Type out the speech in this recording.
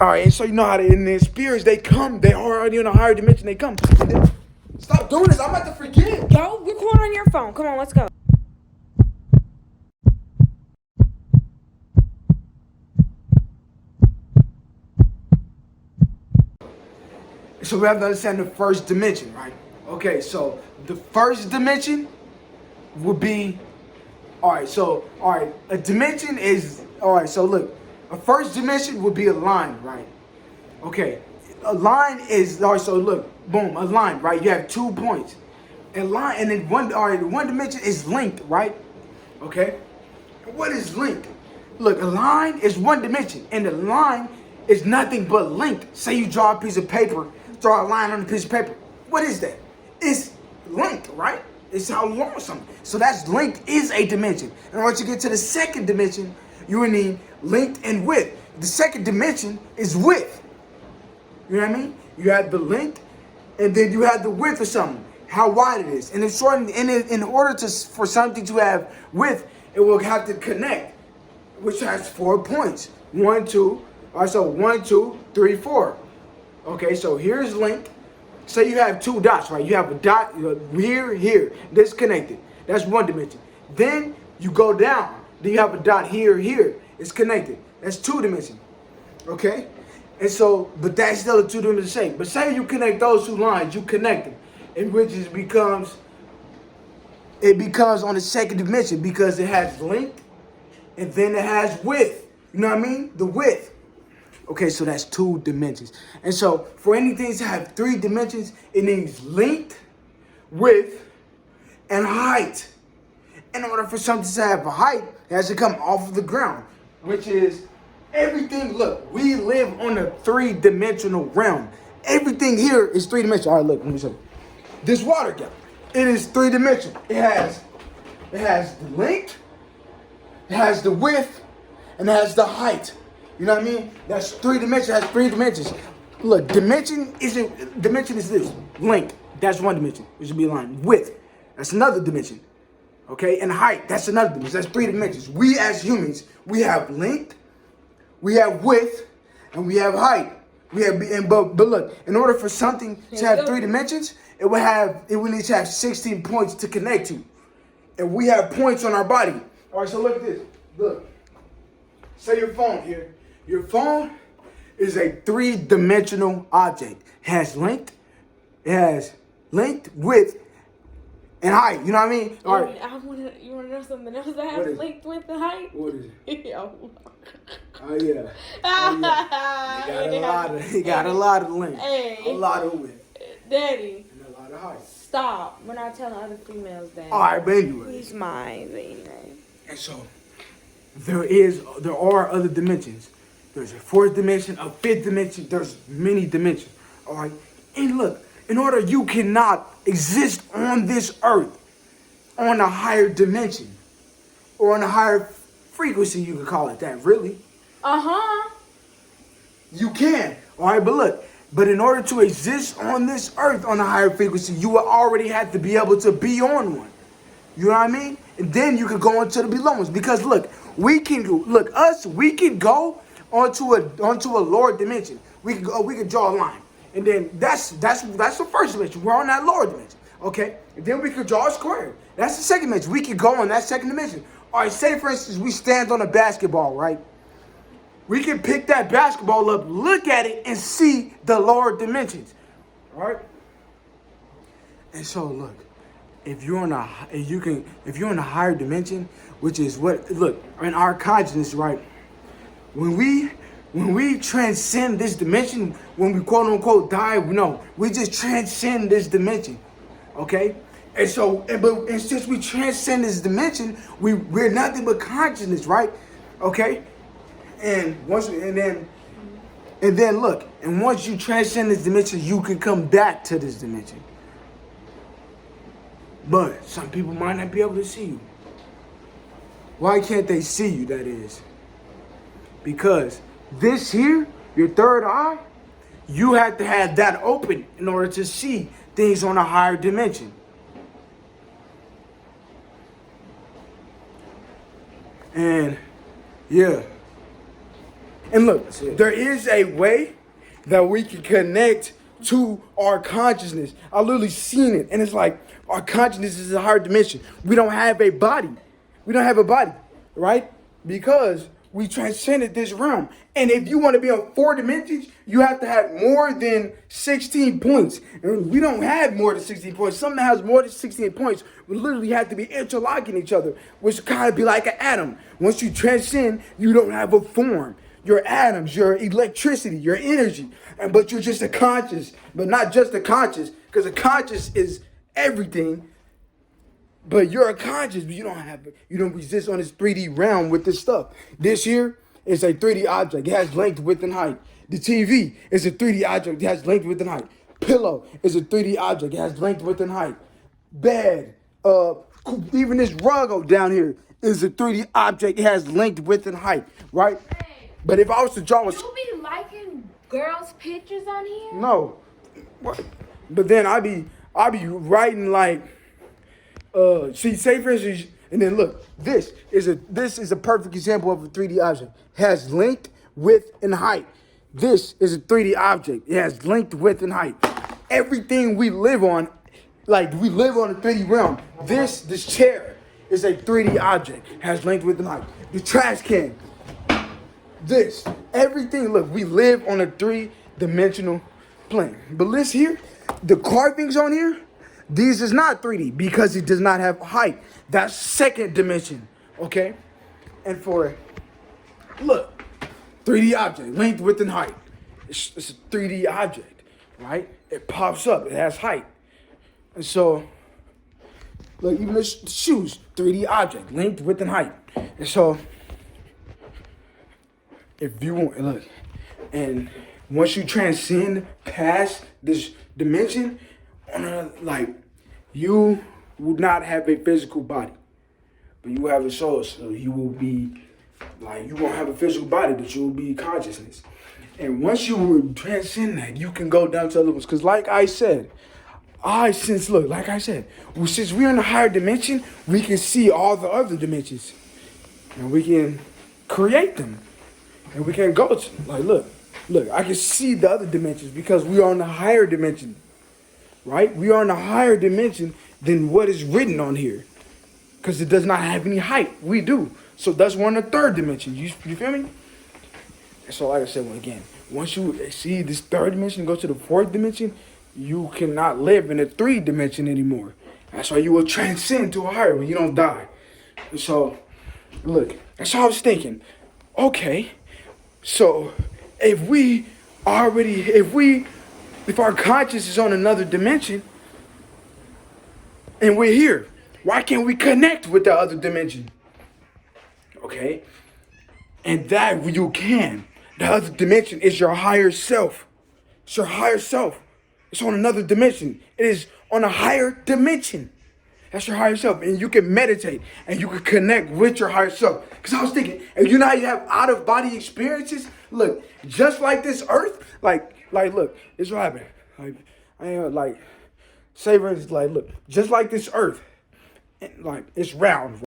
All right, and so you know how in the spirits they come, they already in a higher dimension. They come. And then, stop doing this. I'm about to forget. Go record on your phone. Come on, let's go. So we have to understand the first dimension, right? Okay, so the first dimension would be, a dimension is, so look, a first dimension would be a line, right? Okay, a line is, so look, boom, a line, right? You have 2 points. A line, and then one dimension is length, right? Okay, what is length? Look, a line is one dimension, and the line is nothing but length. Say you draw a piece of paper, draw a line on a piece of paper. What is that? It's length, right? It's how long something. So that's length is a dimension. And once you get to the second dimension, you will need length and width. The second dimension is width. You know what I mean? You have the length, and then you have the width of something, how wide it is. And in order for something to have width, it will have to connect, which has 4 points. 1, 2. All right, so 1, 2, 3, 4. Okay, so here's length. Say you have 2 dots, right? You have a dot here, disconnected. That's one dimension. Then you go down. Then you have a dot here. It's connected. That's 2 dimensions. Okay? And so, but that's still a 2 dimension shape. But say you connect those 2 lines, you connect them, and which becomes on the second dimension because it has length and then it has width. You know what I mean? The width. Okay, so that's 2 dimensions. And so for anything to have 3 dimensions, it needs length, width, and height. In order for something to have a height, it has to come off of the ground, which is everything. Look, we live on a 3-dimensional realm. Everything here is 3-dimensional. All right, look, let me show you. This water gap, it is 3-dimensional. It has the length, it has the width, and it has the height. You know what I mean? That's 3 dimensions. Has 3 dimensions. Look, dimension is this. Length, that's 1 dimension. It should be a line. Width, that's another dimension. Okay, and height, that's another dimension. That's 3 dimensions. We as humans, we have length, we have width, and we have height. But look, in order for something to have 3 dimensions, it would need to have 16 points to connect to. And we have points on our body. All right, so look at this. Look. Say your phone here. Your phone is a 3-dimensional object. It has length, width, and height. You know what I mean? All right. You want to know something else that has length, width, and height? What is it? Yo. Oh yeah. He got a lot of length. Hey. A lot of width. Daddy. And a lot of height. Stop. We're not telling other females that. All right, but anyway. He's mine, baby. And so there are other dimensions. There's a 4th dimension, a 5th dimension. There's many dimensions. All right. And look, in order you cannot exist on this earth on a higher dimension or on a higher frequency, you could call it that, really. You can. All right, but look, but in order to exist on this earth on a higher frequency, you will already have to be able to be on one. You know what I mean? And then you could go into the below ones. Because look, we can go onto a lower dimension. We can draw a line. And then that's the first dimension. We're on that lower dimension. Okay? And then we could draw a square. That's the second dimension. We could go on that second dimension. All right, say for instance we stand on a basketball, right? We can pick that basketball up, look at it, and see the lower dimensions. All right? And so look, if you're in a higher dimension, which is in our consciousness, right? When we transcend this dimension, when we quote unquote die, we just transcend this dimension. Okay? And so, and since we transcend this dimension, we're nothing but consciousness, right? Okay? And once you transcend this dimension, you can come back to this dimension. But some people might not be able to see you. Why can't they see you, that is? Because this here, your third eye, you have to have that open in order to see things on a higher dimension. And yeah. And look, there is a way that we can connect to our consciousness. I literally seen it, and it's like our consciousness is a higher dimension. We don't have a body. We don't have a body, right? Because we transcended this realm. And if you want to be on 4 dimensions, you have to have more than 16 points. And we don't have more than 16 points. Something that has more than 16 points would literally have to be interlocking each other, which kind of be like an atom. Once you transcend, you don't have a form. Your atoms, your electricity, your energy, but you're just a conscious, but not just a conscious, because a conscious is everything. But you're a conscious, but you don't exist on this 3D realm with this stuff. This here is a 3D object. It has length, width, and height. The TV is a 3D object. It has length, width, and height. Pillow is a 3D object. It has length, width, and height. Bed, even this rug down here is a 3D object. It has length, width, and height, right? But if I was to draw You be liking girls' pictures on here? No. What? But then I be writing like say for instance, and then look, this is a perfect example of a 3D object. It has length, width, and height. This is a 3D object. It has length, width, and height. Everything we live on, like we live on a 3D realm. This chair is a 3D object. It has length, width, and height. The trash can. Everything, look, we live on a 3-dimensional plane. But listen here, the carvings on here, these is not 3D because it does not have height. That's 2nd dimension, okay? And look, 3D object, length, width, and height. It's a 3D object, right? It pops up, it has height. And so, look, even the shoes, 3D object, length, width, and height. And so, if you want, look, and once you transcend past this dimension, you will not have a physical body, but you have a soul. So you will be you won't have a physical body, but you will be consciousness. And once you will transcend that, you can go down to other levels. Because like I said, since we're in a higher dimension, we can see all the other dimensions, and we can create them. And we can go to, look, I can see the other dimensions because we are on a higher dimension, right? We are on a higher dimension than what is written on here because it does not have any height. We do. So that's we're on the 3rd dimension. You feel me? And so like I said, again, once you see this 3rd dimension, go to the 4th dimension, you cannot live in the 3 dimension anymore. That's why you will transcend to a higher when you don't die. And so, look, that's how I was thinking. Okay. So, if our conscious is on another dimension and we're here, why can't we connect with the other dimension? Okay? And that you can. The other dimension is your higher self. It's your higher self. It's on another dimension. It is on a higher dimension. That's your higher self. And you can meditate and you can connect with your higher self. Because I was thinking, and you know how you have out-of-body experiences? Look, just like this earth, look, it's what happened. Say for instance, look, just like this earth, it's round.